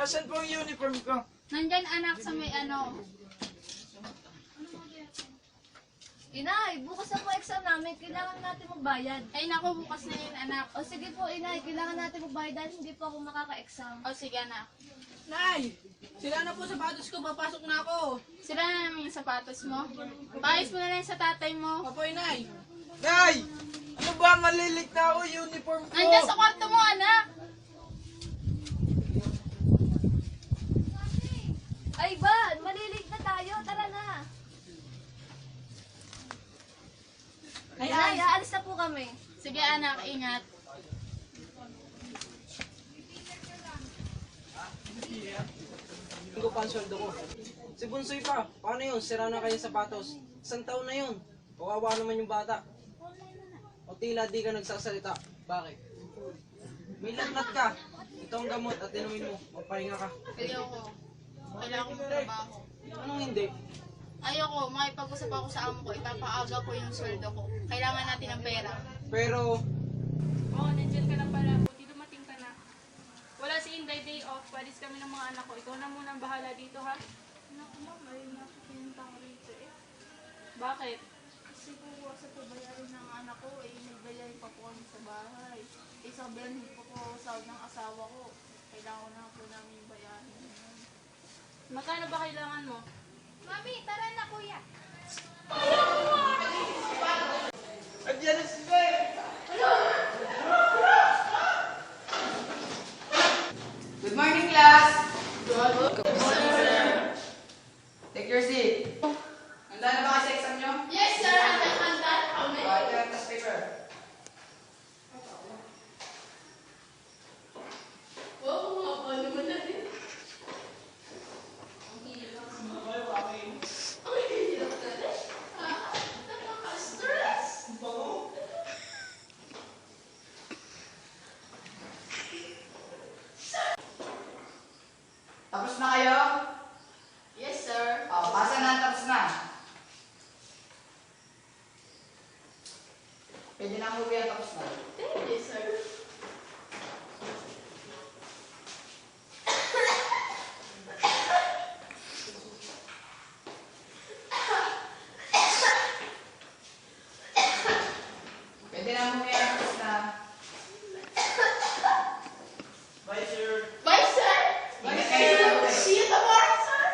Nasaan po ang uniform ko? Nandyan anak sa may ano. Inay, bukas na po exam namin. Kailangan natin magbayad. Ay naku, bukas na yun anak. O sige po, Inay. Kailangan natin magbayad dahil hindi po ako makaka-exam. O sige anak. Nay! Sila na po sapatos ko, papasok na ako. Sira na namin yung sapatos mo. Paayos mo na lang sa tatay mo. Opo, Nay. Nay! Ano ba? Malilik na ako uniform ko. Nandyan sa kwarto mo anak. Ay ba, malilig na tayo. Tara na. Inay, aalis na po kami. Sige anak, ingat. Ko pa ang sweldo ko. Si Bunsoy pa, paano yun? Sira na kayo sapatos. Isang taon na yun. Kawawa naman yung bata. O tila di ka nagsasalita. Bakit? May lagnat ka. Ito ang gamot at inumin mo. Magpahinga ka. Ayoko. Kailangan ko trabaho. Anong hindi? Ayoko, makipag-usap ako sa amo ko. Ipapaaga ko yung sweldo ko. Kailangan natin ng pera. Pero, Oo, nandiyan ka na pala. Buti dumating ka na. Wala si Inday day off. Palis kami ng mga anak ko. Ikaw na muna ang bahala dito, ha? Naku, ma'am. Ay, nakikinta ko rito eh. Bakit? Kasi po sa pabayarin ng anak ko, may bayay pa po kami sa bahay. Sabihan po po sahod ng asawa ko. Kailangan na po namin bayarin. Magkano ba kailangan mo? Mami, tara na kuya. Andiyan na si Ben! Good morning, class! Good morning, sir! Take your seat. Handa na ba kayo sa exam nyo? Yes sir, handa. Ito yung test paper. Wow, mga naman na din. Tapos na kayo? Yes sir. O, pasa na, tapos na. Pwede na movie yan, tapos na. Thank you sir. Pwede na movie yan, tapos na. Bye, sir. Bye sir. Ingat kayo. See you tomorrow sir.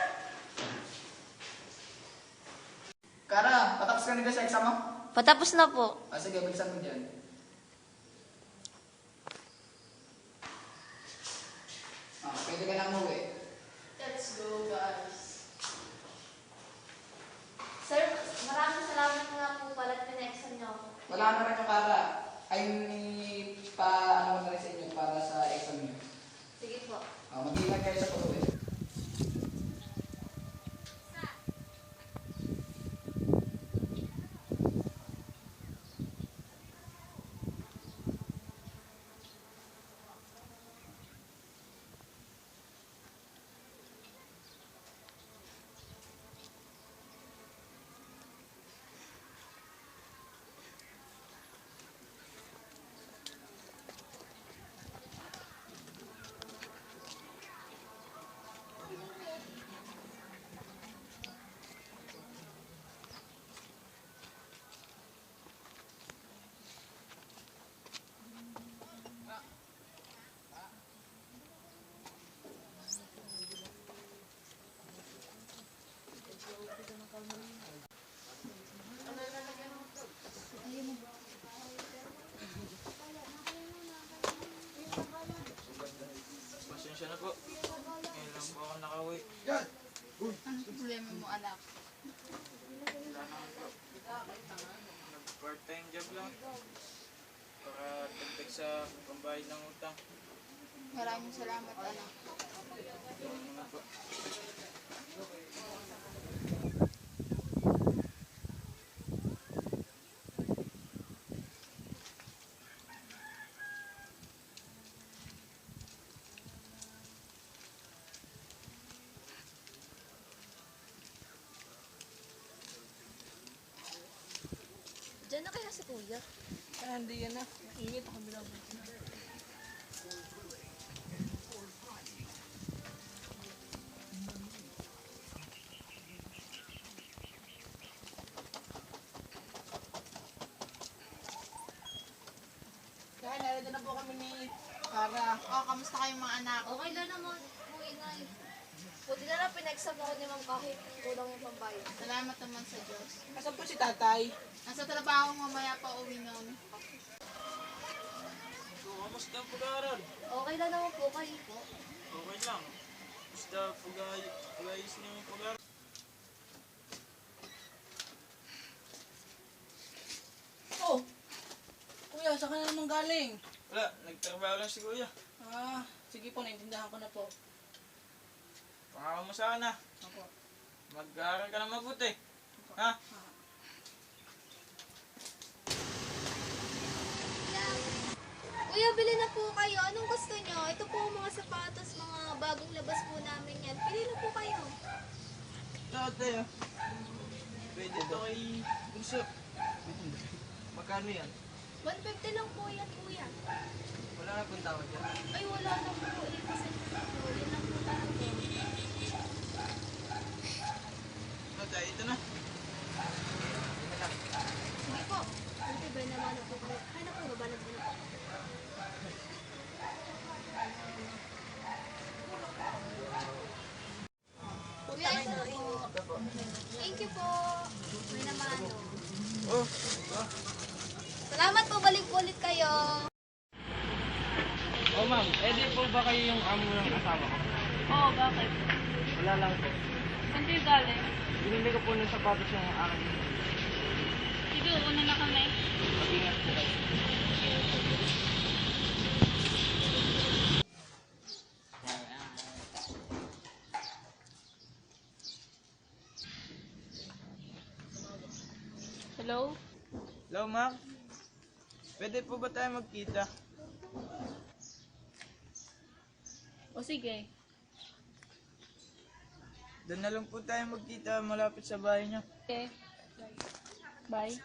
Kara, patapos ka na ba sa exam mo? Patapos na po. Sige, bilisan mo dyan. Pwede ka na umuwi. Let's go guys. Sir, maraming salamat nga po pala at pina-exam niyo ako. Wala naman yung Kara. Ay, pa ano ko na rin sa inyo para sa exam niyo. Sige po. Mag-iingat kayo sa pag-uwi. Pasensya na po. Ngayon lang po ako nakauwi. Ano problema mo anak? Wala naman po. Nag-part-time job lang. Para tagtag sa pambayad ng utang. Maraming salamat anak. Doon naman po. Diyan na kaya si kuya? Hindi yan na. Ingit ako bilang. po kami ni Kara. Oh, kamusta kayong mga anak? Okay lang naman po, inay. Buti na lang pinag-exam ako ni ma'am kahit kulang yung pambayad. Salamat naman sa Diyos. Asan po si tatay? Nasa trabaho, mamaya pa uwi nun. Kamusta ang pag-aaral? Okay lang naman po kayo po. Okay lang. Basta pag-ayos niyo yung pag-aaral. Oh! Kuya, saan ka na naman galing? Wala, nagtrabaho lang si Kuya. Ah, sige po, naintindihan ko na po. Pangako mo sa akin ha. Ako. Mag-aaral ka na mabuti. Ha? Kuya, bili na po kayo. Anong gusto nyo? Ito po mga sapatos, mga bagong labas po namin yan. Pili na po kayo. Tatay, pwede to kay Bunso. Magkano yan? 150 lang po yan, kuya. Wala na pong tawad yan. Ay, wala na po. 8% na po. Yan lang po talaga. Tatay, ito na. Sige po. Hindi ba naman na po kayo? Ay, naku, mabalag ko na po. Kuya, ito na po. Thank you po. May naman ano. Oh, Salamat po. Balik po ulit kayo. Oh ma'am, edi po ba kayo yung amo ng asawa ko? Oo, bakit? Wala lang po. Saan kayo galing? Binili ko po ng sapatos yung akin. Sige, una na kami. Mag-ingat po kayo. Hello? hello ma'am. Pwede po ba tayo magkita? O sige. Doon na lang po tayo magkita malapit sa bahay niyo. Okay. Bye.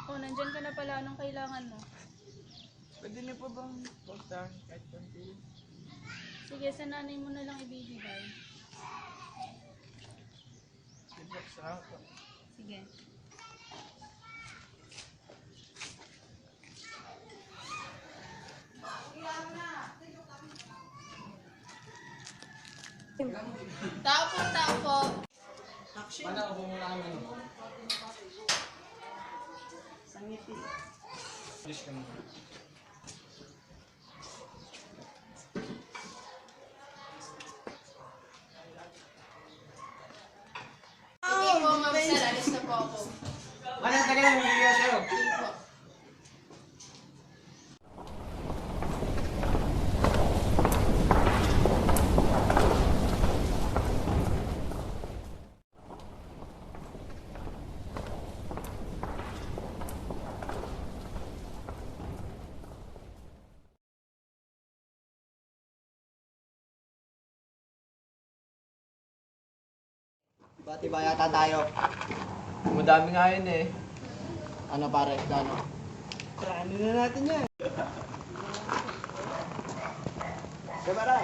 Oh, nandyan ka na pala. Anong kailangan mo? Pwede niyo po bang puntahan kahit konti? Sige, sa nanay mo na lang ibibigay. Sige, salamat po. Sige. Tao po, tao po. Mana ako muna kami. Sangiti. Diyos ka mo. Sige po, ma'am sir. Alis na po ako. Mana, tagal lang bibigyan sa'yo. Sige po. Bati ba yata tayo? Madami nga yun eh. Ano pare, gano? Ano na natin yan? Diba na?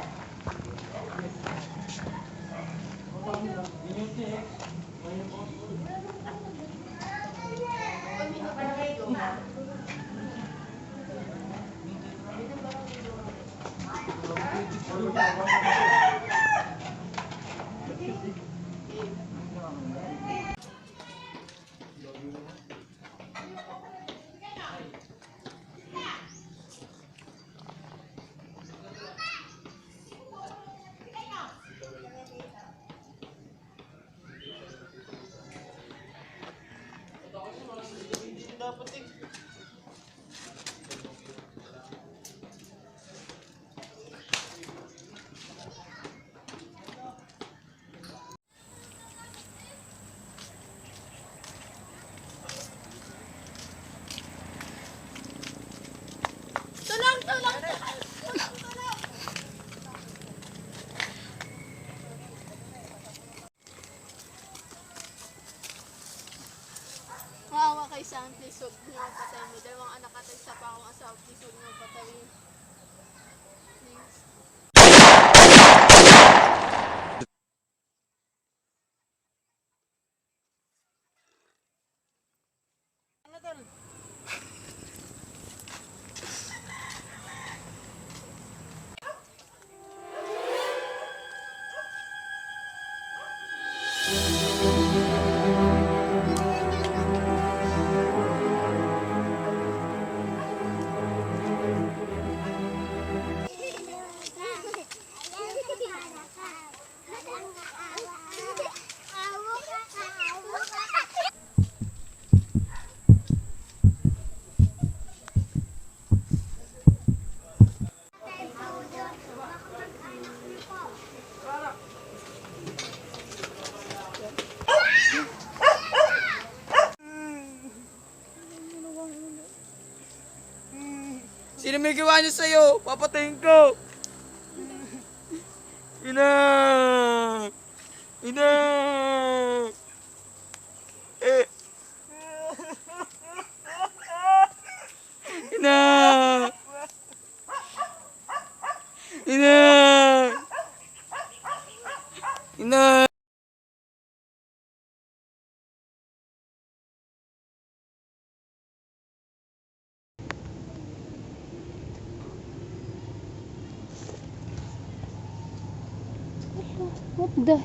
Isang please huwag niyo akong patayin. May dalawang anak at isa pa akong asawa. Please huwag niyo akong patayin. Please. Sino may gawa niyo sa'yo? Papatayin ko! Ina! Ina! Eh! Ina! Ina! Ina! What the?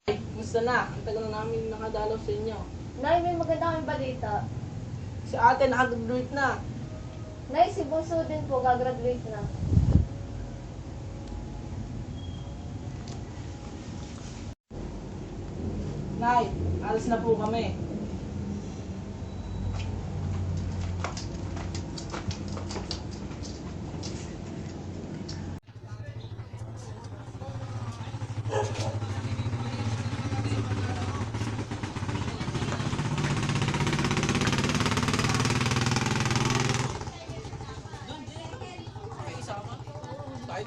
Kumusta na? Ang tagal na namin nakadalaw sa inyo. Nay, may maganda kang balita. Si ate nakagraduate na. Nay, si Bunso din po, gagraduate na. Nay, alis na po kami.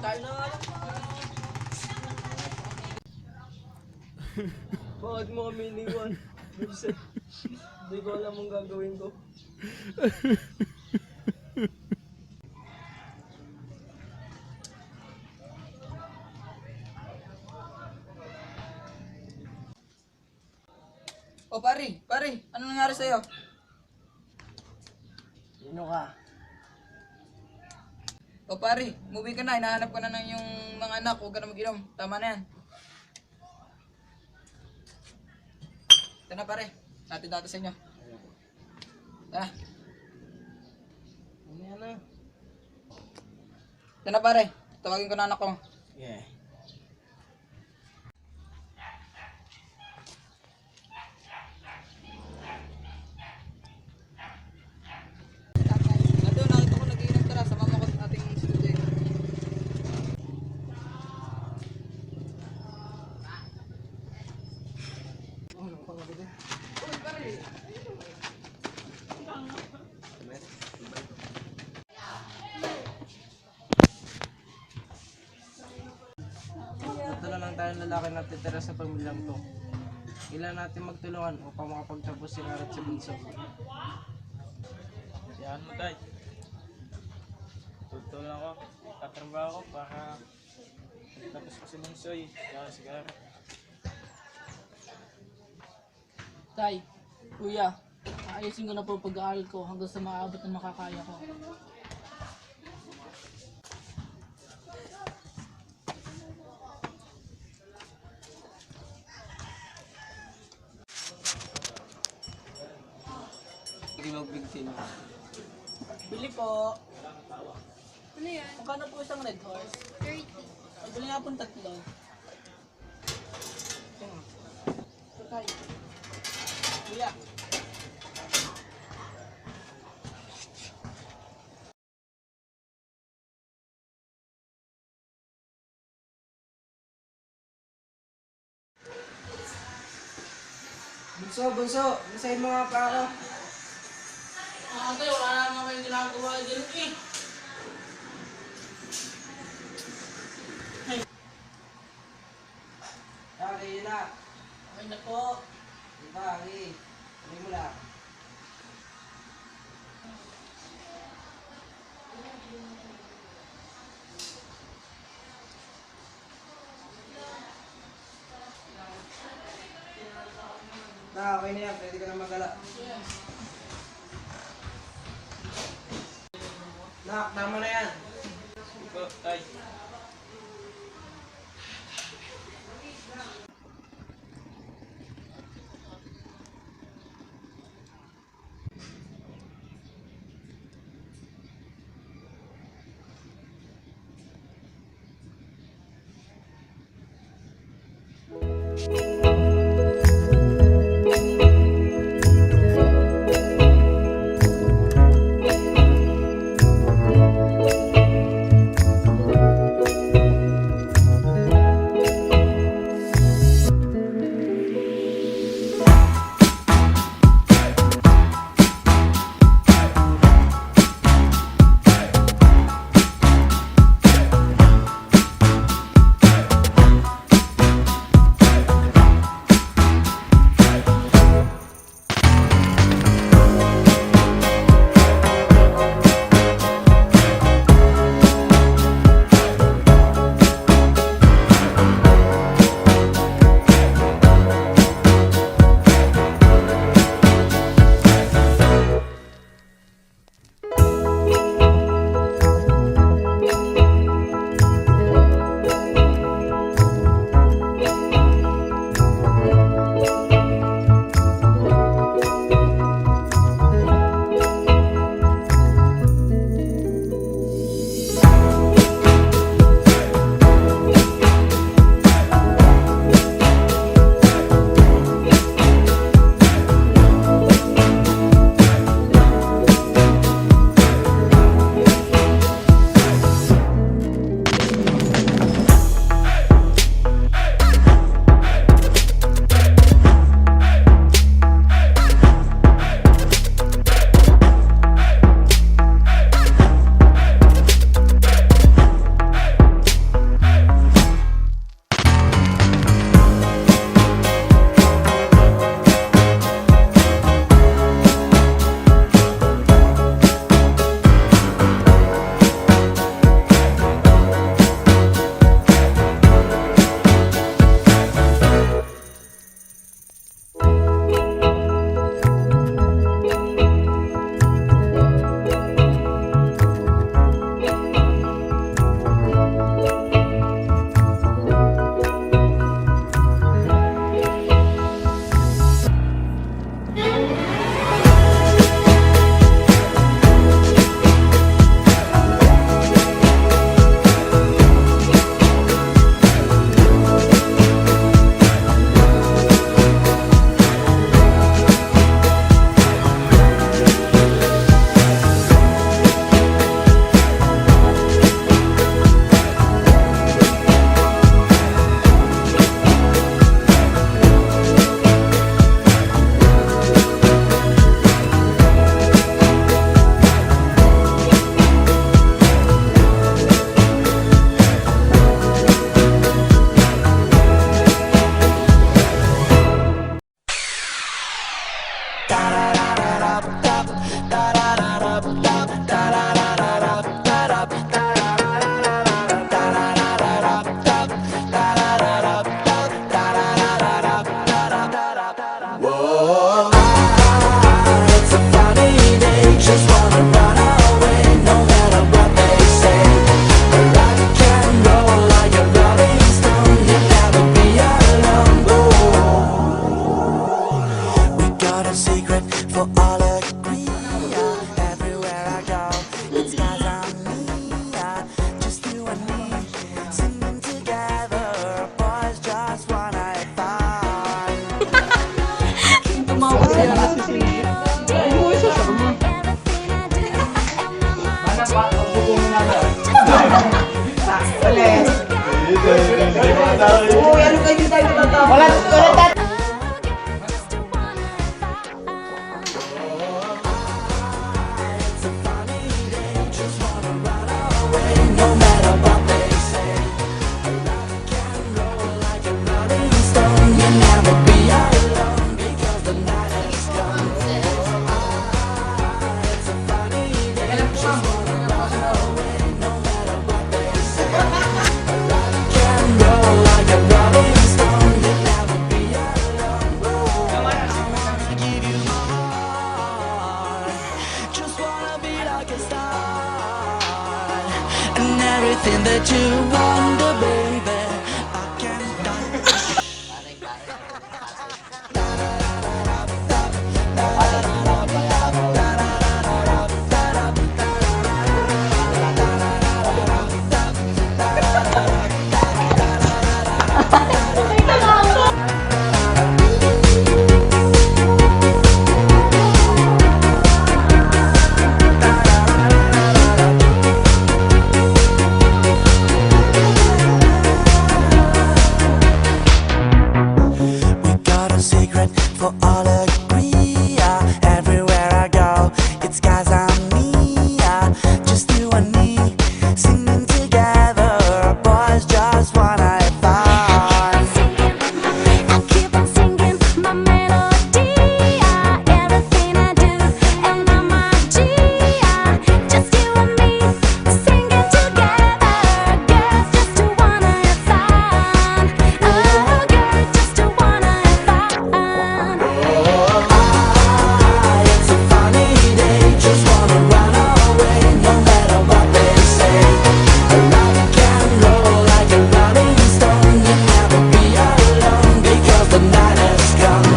Tayo na nga lang. Bakit mo kami iniwan? Vincent, hindi ko alam ang gagawin ko. O pare, ano nangyari sa'yo? Sino ka? O pare, movie ka na, hinahanap ka na ng yung mga anak, huwag ka na mag-inom. Tama na yan. Ito na pare, natin dati sa inyo. Tara, Ano na? ito na pare, tawagin ko na anak ko. Yeah. Ito, nakita ko nag-iinom, tara, sama mo ko sa ating studio. Tatlo lang tayong lalaki na titira sa pamilyang to. Kailangan natin magtulungan upang makapagtapos si Arat si Bunso. Siyahan mo, Tay. Tutulong ako. Tatrabaho ko para tapos ko si Bunsoy. Kaya sigara. Tay, kuya, ayusin ko na po pag-aaral ko hanggang sa maabot na makakaya ko. Sige magbigtin. Bili po. Ano yan? Magkano po isang red horse? 30. Bili nga pong tatlo. Ito tayo. Kuya. Bunso, basahin mo nga pa ako. Ate, wala na naman kayong ginagawa dyan eh. Okay, yun na. Okay na po. Diba, okay. Tuloy mo lang. Na, okay na yan. Pwede ka na magala. Nak, tama na yan. Po, tay. Wala We got a secret for all agree. Everywhere I go, it's guys on me. Just you and me, singing together. Boys just wanna have fun. I keep on singing my melody. Everything I do and I'm my G. Just you and me, singing together. Girls just to wanna have fun. Oh, girls just to wanna have fun. It's a funny day, just wanna run away, no matter what they say. Rock and roll like a rolling stone, you'll never be alone because the night has come.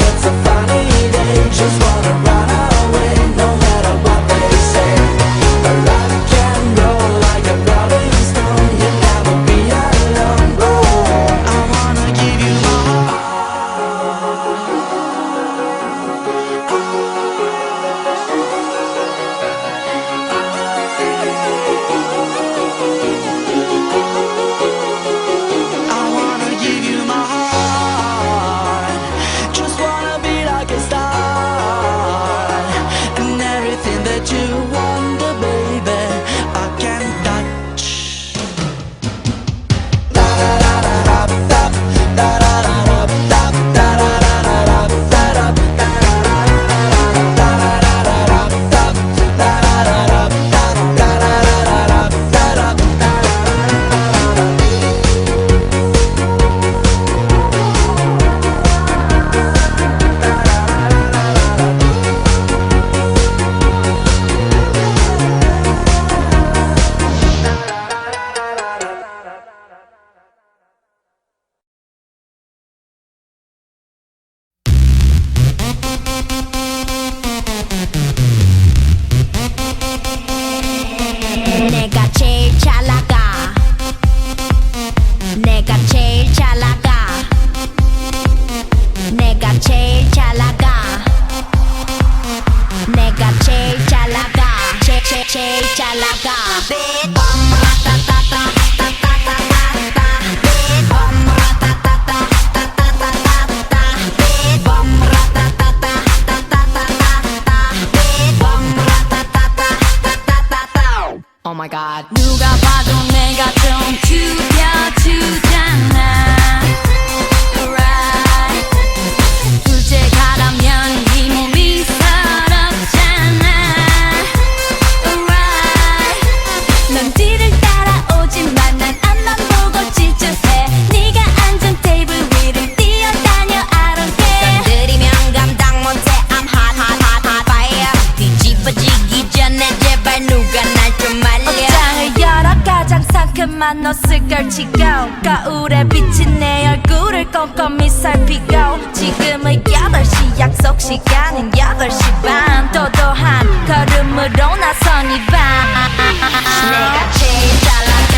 It's a funny day, just wanna run away, no matter what they say. Rock and roll like a rolling stone, you'll never be alone. I wanna give you my I wanna give you my heart. Just wanna be like a star. And everything that you wonder, baby, I can touch. 내가 제일 잘 나가. 내가 제일 잘 나가. 내가 제일 잘 나가. 내가 제일 잘 나가. 제일 잘 나가. Oh my god. 누가 봐도 내가 좀 죽여주잖아. Right. 둘째가라면 이 몸이 서럽잖아. Right. 넌 뒤를 따라오지만 난 앞만 보고 지쳐해. 네가 앉은 테이블 위를 뛰어다녀. I don't care. 건드리면 감당 못해. I'm hot, hot, hot, hot fire. 뒤집어지기 전에 제발 누가 날 좀 말려. 옷장을 열어 가장 상큼한 옷을 걸치고 거울에 비친 내 얼굴을 꼼꼼히 살피고 지금은 8시 약속 시간은 8시 반 도도한 걸음으로 나선 이 밤 내가 제일 잘 나가.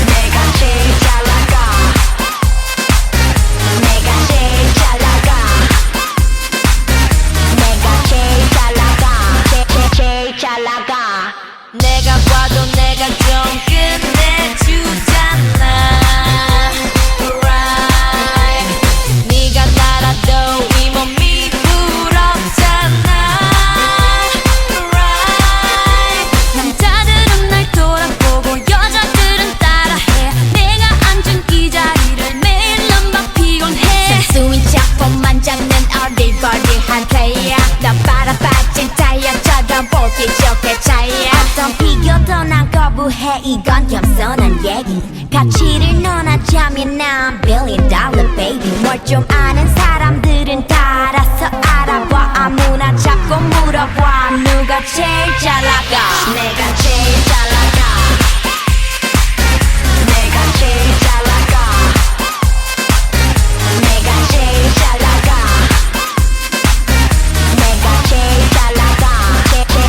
내가 제일 잘 나가. 내가 제일 잘 나가. 내가 제일 잘 나가. 제일 잘 나가. 내가 봐도 내가 좀 끝내주잖아. Right. 네가 따라도 이 몸이 부럽잖아. Right. 남자들은 날 돌아보고 여자들은 따라해. 내가 앉은 이 자리를 매일 넌 막 피곤해. 순수인 작품만 잡는 어리버리한 플레이어. 넌 빨아빠진 타이어처럼 보기 좋게 차이야. 어떤 비교도 난 거부해. 이건 겸손한 얘기. 가치를 논하자면 난 $1 billion baby. 뭘 좀 아는 사람들은 다 알아서 알아봐. 아무나 자꾸 물어봐. 누가 제일 잘 나가. 내가 제일 잘 나가. 내가 제일 잘 나가. 내가 제일 잘 나가. 내가 제일 잘 나가.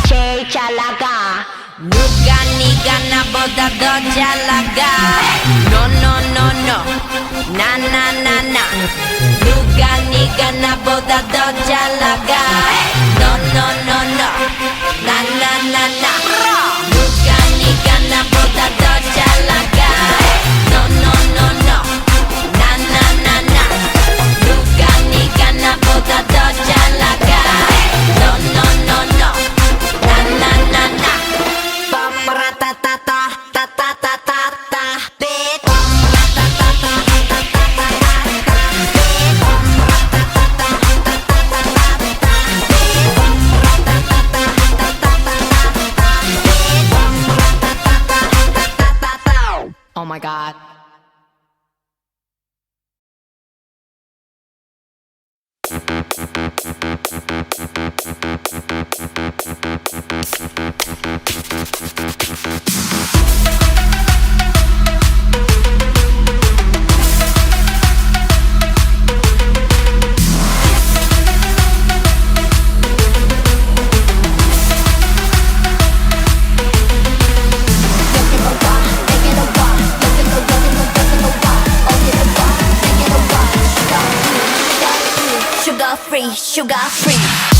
제일 잘 나가. 누가 네가 나보다 더 잘 나가 No no no no 나 나 나 나 누가 네가 나보다 더 잘 나가 No no no no 나 나 나 나 누가 네가 나보다 더 잘 나가 No no no no 나 나 나 나 누가 네가 나보다 더 잘 나가 No no no no 나 나 나 나 빠빠라따따따 따따따따따 bitch Oh my god. Sugar free, sugar free.